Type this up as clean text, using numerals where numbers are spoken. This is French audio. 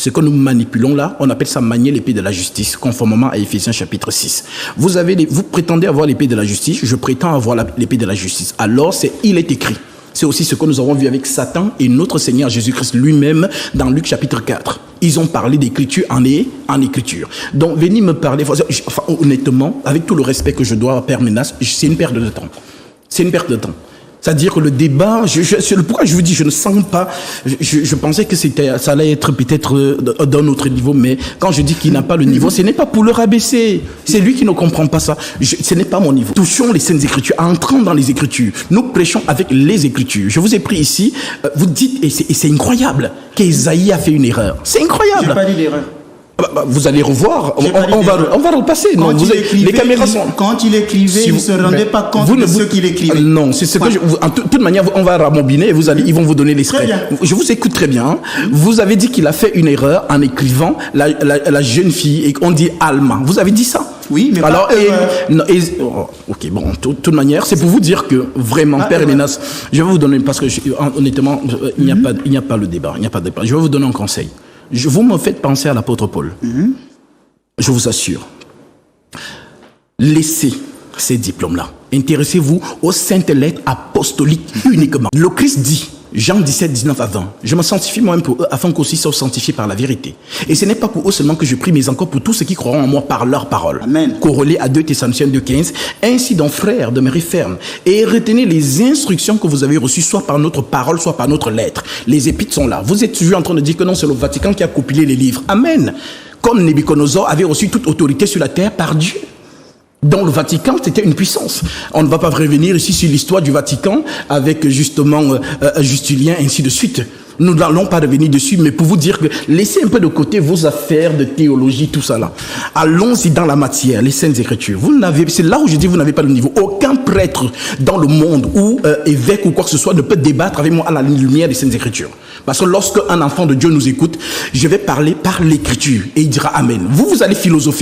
Ce que nous manipulons là, on appelle ça manier l'épée de la justice, conformément à Éphésiens chapitre 6. Vous prétendez avoir l'épée de la justice, je prétends avoir l'épée de la justice. Alors, il est écrit. C'est aussi ce que nous avons vu avec Satan et notre Seigneur Jésus-Christ lui-même dans Luc chapitre 4. Ils ont parlé d'écriture en écriture. Donc, venez me parler, enfin, honnêtement, avec tout le respect que je dois à Père Ménas, c'est une perte de temps. C'est une perte de temps. C'est-à-dire que le débat, pourquoi je vous dis, je ne sens pas, je pensais que ça allait être peut-être d'un autre niveau, mais quand je dis qu'il n'a pas le niveau, ce n'est pas pour le rabaisser. C'est lui qui ne comprend pas ça. Ce n'est pas mon niveau. Touchons les Saintes Écritures, entrons dans les Écritures. Nous prêchons avec les Écritures. Je vous ai pris ici, vous dites, et c'est incroyable, qu'Ésaïe a fait une erreur. C'est incroyable. J'ai pas dit l'erreur. Vous allez revoir, on va repasser. Non, les caméras sont... Quand il écrivait, il ne se rendait pas compte de ce qu'il écrivait. Non, c'est ce que en toute manière, on va rambobiner et ils vont vous donner l'extrait. Je vous écoute très bien. Vous avez dit qu'il a fait une erreur en écrivant la jeune fille et on dit Alma. Vous avez dit ça? Oui, mais alors, ok, bon, de toute manière, c'est pour vous dire que vraiment, Père Ménas, je vais vous donner, parce que honnêtement, il n'y a pas le débat, il n'y a pas de débat. Je vais vous donner un conseil. Vous me faites penser à l'apôtre Paul. Je vous assure. Laissez ces diplômes-là. Intéressez-vous aux saintes lettres apostoliques uniquement. Le Christ dit, Jean 17, 19 à 20, je me sanctifie moi-même pour eux, afin qu'aussi soient sanctifiés par la vérité. Et ce n'est pas pour eux seulement que je prie, mais encore pour tous ceux qui croiront en moi par leur parole. Amen. Corrélé à 2 Thessaloniciens 2,15. Ainsi donc, frères, demeurez fermes et retenez les instructions que vous avez reçues, soit par notre parole, soit par notre lettre. Les épîtres sont là. Vous êtes toujours en train de dire que non, c'est le Vatican qui a compilé les livres. Amen. Comme Nabuchodonosor avait reçu toute autorité sur la terre par Dieu. Dans le Vatican, c'était une puissance. On ne va pas revenir ici sur l'histoire du Vatican avec justement Justilien, ainsi de suite. Nous n'allons pas revenir dessus, mais pour vous dire que laissez un peu de côté vos affaires de théologie, tout ça là. Allons-y dans la matière, les Saintes Écritures. C'est là où je dis vous n'avez pas le niveau. Aucun prêtre dans le monde ou évêque ou quoi que ce soit ne peut débattre avec moi à la lumière des Saintes Écritures. Parce que lorsque un enfant de Dieu nous écoute, je vais parler par l'Écriture et il dira Amen. Vous allez philosopher